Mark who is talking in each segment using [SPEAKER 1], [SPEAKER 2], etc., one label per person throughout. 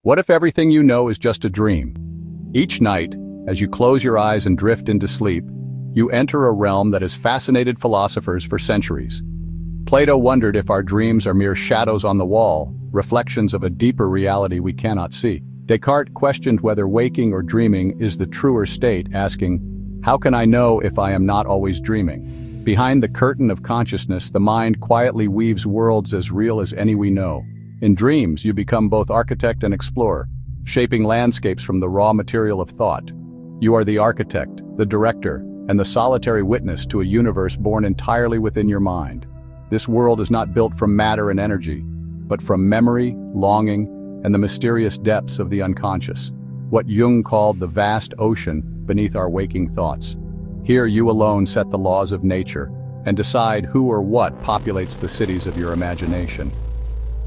[SPEAKER 1] What if everything you know is just a dream? Each night, as you close your eyes and drift into sleep, you enter a realm that has fascinated philosophers for centuries. Plato wondered if our dreams are mere shadows on the wall, reflections of a deeper reality we cannot see. Descartes questioned whether waking or dreaming is the truer state, asking, "How can I know if I am not always dreaming?" Behind the curtain of consciousness, the mind quietly weaves worlds as real as any we know. In dreams, you become both architect and explorer, shaping landscapes from the raw material of thought. You are the architect, the director, and the solitary witness to a universe born entirely within your mind. This world is not built from matter and energy, but from memory, longing, and the mysterious depths of the unconscious, what Jung called the vast ocean beneath our waking thoughts. Here you alone set the laws of nature and decide who or what populates the cities of your imagination.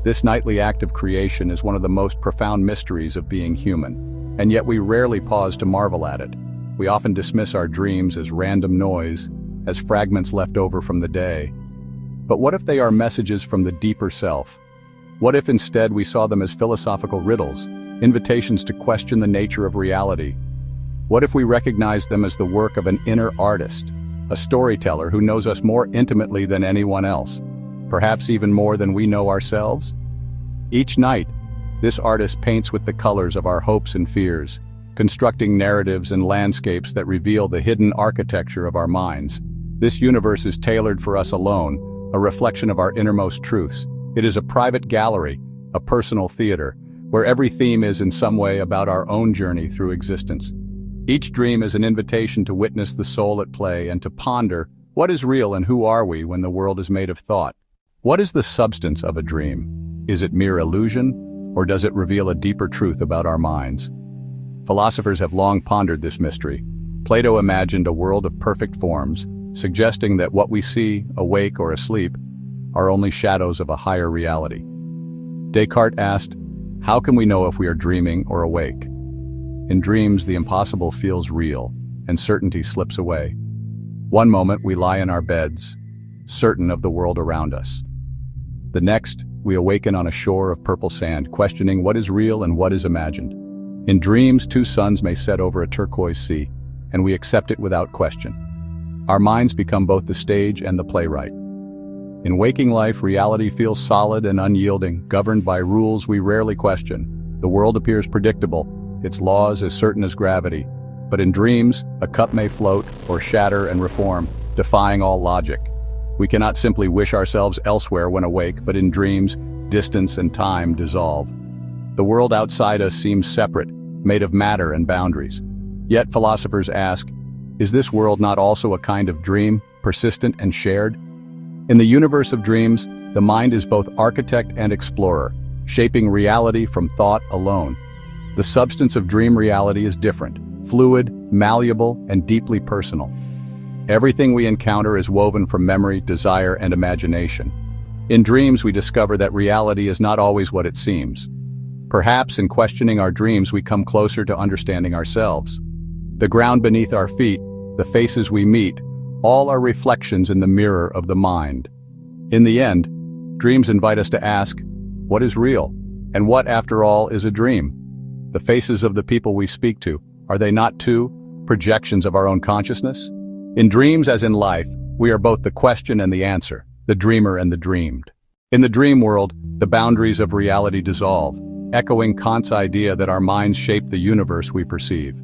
[SPEAKER 1] This nightly act of creation is one of the most profound mysteries of being human, and yet we rarely pause to marvel at it. We often dismiss our dreams as random noise, as fragments left over from the day. But what if they are messages from the deeper self? What if instead we saw them as philosophical riddles, invitations to question the nature of reality? What if we recognized them as the work of an inner artist, a storyteller who knows us more intimately than anyone else? Perhaps even more than we know ourselves? Each night, this artist paints with the colors of our hopes and fears, constructing narratives and landscapes that reveal the hidden architecture of our minds. This universe is tailored for us alone, a reflection of our innermost truths. It is a private gallery, a personal theater, where every theme is in some way about our own journey through existence. Each dream is an invitation to witness the soul at play and to ponder, what is real and who are we when the world is made of thought? What is the substance of a dream? Is it mere illusion, or does it reveal a deeper truth about our minds? Philosophers have long pondered this mystery. Plato imagined a world of perfect forms, suggesting that what we see, awake or asleep, are only shadows of a higher reality. Descartes asked, "How can we know if we are dreaming or awake?" In dreams, the impossible feels real, and certainty slips away. One moment we lie in our beds, certain of the world around us. The next, we awaken on a shore of purple sand, questioning what is real and what is imagined. In dreams, two suns may set over a turquoise sea, and we accept it without question. Our minds become both the stage and the playwright. In waking life, reality feels solid and unyielding, governed by rules we rarely question. The world appears predictable, its laws as certain as gravity. But in dreams, a cup may float or shatter and reform, defying all logic. We cannot simply wish ourselves elsewhere when awake, but in dreams, distance and time dissolve. The world outside us seems separate, made of matter and boundaries. Yet philosophers ask, is this world not also a kind of dream, persistent and shared? In the universe of dreams, the mind is both architect and explorer, shaping reality from thought alone. The substance of dream reality is different, fluid, malleable, and deeply personal. Everything we encounter is woven from memory, desire, and imagination. In dreams, we discover that reality is not always what it seems. Perhaps in questioning our dreams, we come closer to understanding ourselves. The ground beneath our feet, the faces we meet, all are reflections in the mirror of the mind. In the end, dreams invite us to ask, what is real? And what, after all, is a dream? The faces of the people we speak to, are they not too projections of our own consciousness? In dreams, as in life, we are both the question and the answer, the dreamer and the dreamed. In the dream world, the boundaries of reality dissolve, echoing Kant's idea that our minds shape the universe we perceive.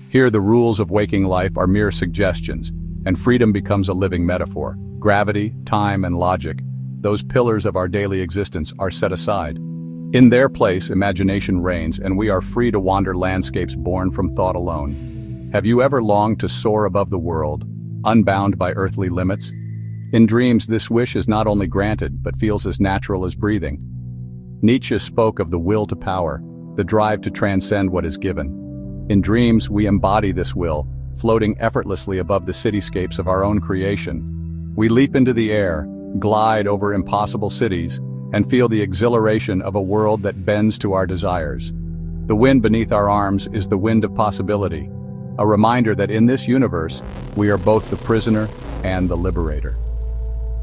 [SPEAKER 1] Here, the rules of waking life are mere suggestions, and freedom becomes a living metaphor. Gravity, time, and logic, those pillars of our daily existence, are set aside. In their place, imagination reigns, and we are free to wander landscapes born from thought alone. Have you ever longed to soar above the world, unbound by earthly limits? In dreams, this wish is not only granted, but feels as natural as breathing. Nietzsche spoke of the will to power, the drive to transcend what is given. In dreams, we embody this will, floating effortlessly above the cityscapes of our own creation. We leap into the air, glide over impossible cities, and feel the exhilaration of a world that bends to our desires. The wind beneath our arms is the wind of possibility, a reminder that in this universe, we are both the prisoner and the liberator.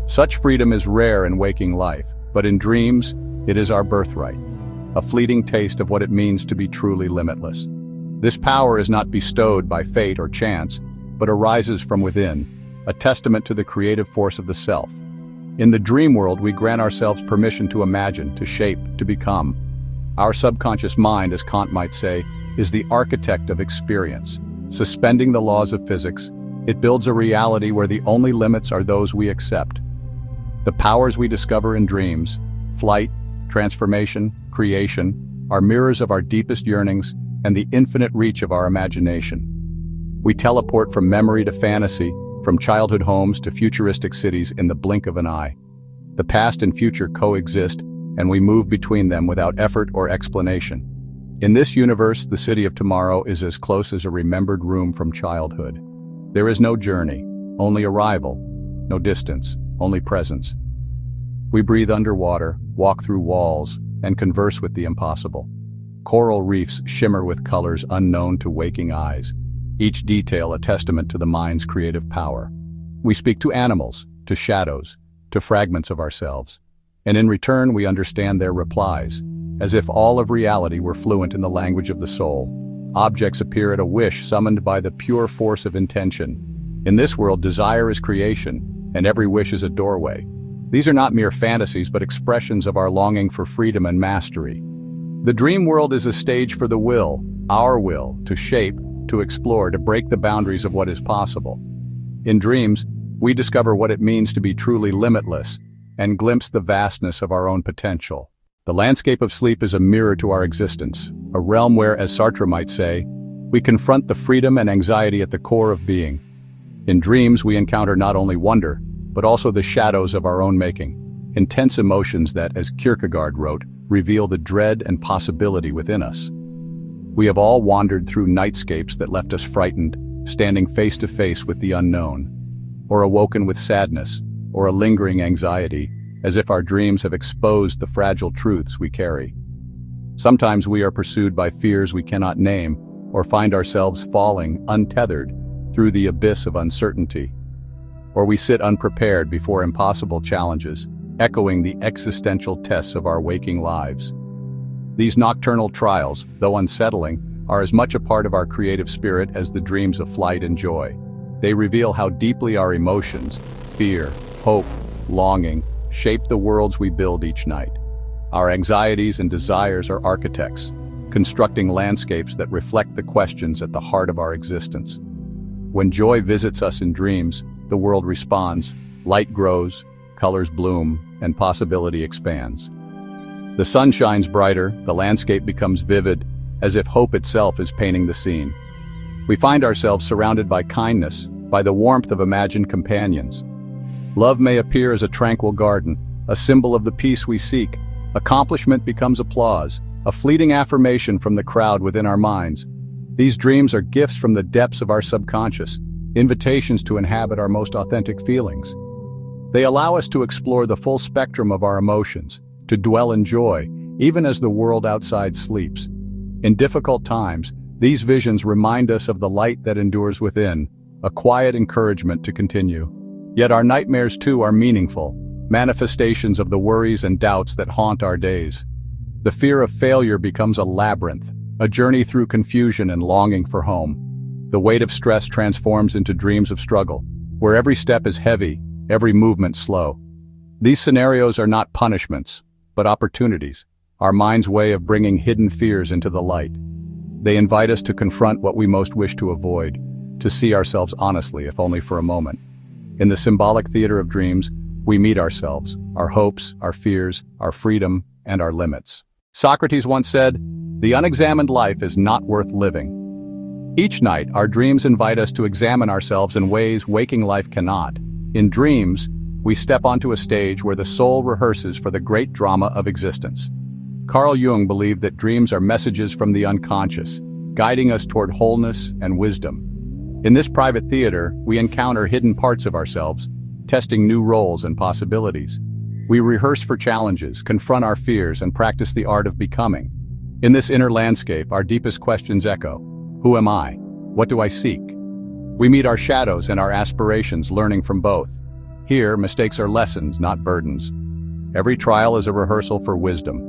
[SPEAKER 1] Such freedom is rare in waking life, but in dreams, it is our birthright. a fleeting taste of what it means to be truly limitless. This power is not bestowed by fate or chance, but arises from within, a testament to the creative force of the self. In the dream world, we grant ourselves permission to imagine, to shape, to become. Our subconscious mind, as Kant might say, is the architect of experience. Suspending the laws of physics, it builds a reality where the only limits are those we accept. The powers we discover in dreams, flight, transformation, creation, are mirrors of our deepest yearnings and the infinite reach of our imagination. We teleport from memory to fantasy, from childhood homes to futuristic cities in the blink of an eye. The past and future coexist, and we move between them without effort or explanation. In this universe, the city of tomorrow is as close as a remembered room from childhood. There is no journey, only arrival, no distance, only presence. We breathe underwater, walk through walls, and converse with the impossible. Coral reefs shimmer with colors unknown to waking eyes, each detail a testament to the mind's creative power. We speak to animals, to shadows, to fragments of ourselves, and in return we understand their replies, as if all of reality were fluent in the language of the soul. Objects appear at a wish summoned by the pure force of intention. In this world, desire is creation, and every wish is a doorway. These are not mere fantasies, but expressions of our longing for freedom and mastery. The dream world is a stage for the will, our will, to shape, to explore, to break the boundaries of what is possible. In dreams, we discover what it means to be truly limitless and glimpse the vastness of our own potential. The landscape of sleep is a mirror to our existence, a realm where, as Sartre might say, we confront the freedom and anxiety at the core of being. In dreams, we encounter not only wonder, but also the shadows of our own making, intense emotions that, as Kierkegaard wrote, reveal the dread and possibility within us. We have all wandered through nightscapes that left us frightened, standing face to face with the unknown, or awoken with sadness, or a lingering anxiety, as if our dreams have exposed the fragile truths we carry. Sometimes we are pursued by fears we cannot name, or find ourselves falling, untethered, through the abyss of uncertainty. Or we sit unprepared before impossible challenges, echoing the existential tests of our waking lives. These nocturnal trials, though unsettling, are as much a part of our creative spirit as the dreams of flight and joy. They reveal how deeply our emotions, fear, hope, longing, shape the worlds we build each night. Our anxieties and desires are architects, constructing landscapes that reflect the questions at the heart of our existence. When joy visits us in dreams, the world responds, light grows, colors bloom, and possibility expands. The sun shines brighter, the landscape becomes vivid, as if hope itself is painting the scene. We find ourselves surrounded by kindness, by the warmth of imagined companions. Love may appear as a tranquil garden, a symbol of the peace we seek. Accomplishment becomes applause, a fleeting affirmation from the crowd within our minds. These dreams are gifts from the depths of our subconscious, invitations to inhabit our most authentic feelings. They allow us to explore the full spectrum of our emotions, to dwell in joy, even as the world outside sleeps. In difficult times, these visions remind us of the light that endures within, a quiet encouragement to continue. Yet our nightmares too are meaningful, manifestations of the worries and doubts that haunt our days. The fear of failure becomes a labyrinth, a journey through confusion and longing for home. The weight of stress transforms into dreams of struggle, where every step is heavy, every movement slow. These scenarios are not punishments, but opportunities, our mind's way of bringing hidden fears into the light. They invite us to confront what we most wish to avoid, to see ourselves honestly, if only for a moment. In the symbolic theater of dreams, we meet ourselves, our hopes, our fears, our freedom, and our limits. Socrates once said, "The unexamined life is not worth living." Each night, our dreams invite us to examine ourselves in ways waking life cannot. In dreams, we step onto a stage where the soul rehearses for the great drama of existence. Carl Jung believed that dreams are messages from the unconscious, guiding us toward wholeness and wisdom. In this private theater, we encounter hidden parts of ourselves, testing new roles and possibilities. We rehearse for challenges, confront our fears, and practice the art of becoming. In this inner landscape, our deepest questions echo. Who am I? What do I seek? We meet our shadows and our aspirations, learning from both. Here, mistakes are lessons, not burdens. Every trial is a rehearsal for wisdom.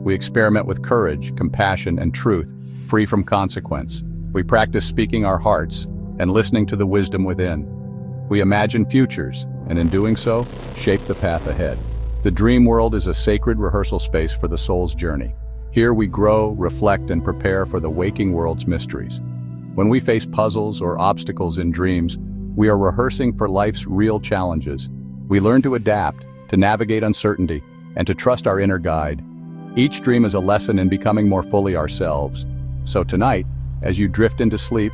[SPEAKER 1] We experiment with courage, compassion, and truth, free from consequence. We practice speaking our hearts and listening to the wisdom within. We imagine futures, and in doing so, shape the path ahead. The dream world is a sacred rehearsal space for the soul's journey. Here we grow, reflect, and prepare for the waking world's mysteries. When we face puzzles or obstacles in dreams, we are rehearsing for life's real challenges. We learn to adapt, to navigate uncertainty, and to trust our inner guide. Each dream is a lesson in becoming more fully ourselves. So tonight, as you drift into sleep,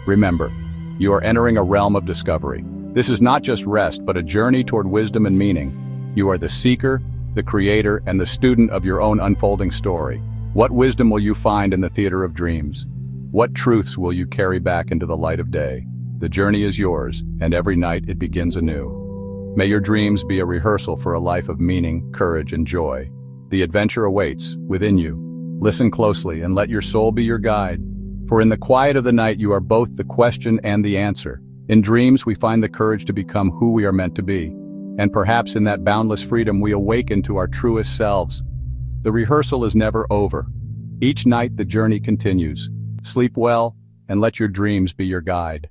[SPEAKER 1] remember, you are entering a realm of discovery. This is not just rest, but a journey toward wisdom and meaning. You are the seeker, the creator, and the student of your own unfolding story. What wisdom will you find in the theater of dreams? What truths will you carry back into the light of day? The journey is yours, and every night it begins anew. May your dreams be a rehearsal for a life of meaning, courage, and joy. The adventure awaits within you. Listen closely and let your soul be your guide. For in the quiet of the night you are both the question and the answer. In dreams we find the courage to become who we are meant to be. And perhaps in that boundless freedom we awaken to our truest selves. The rehearsal is never over. Each night the journey continues. Sleep well, and let your dreams be your guide.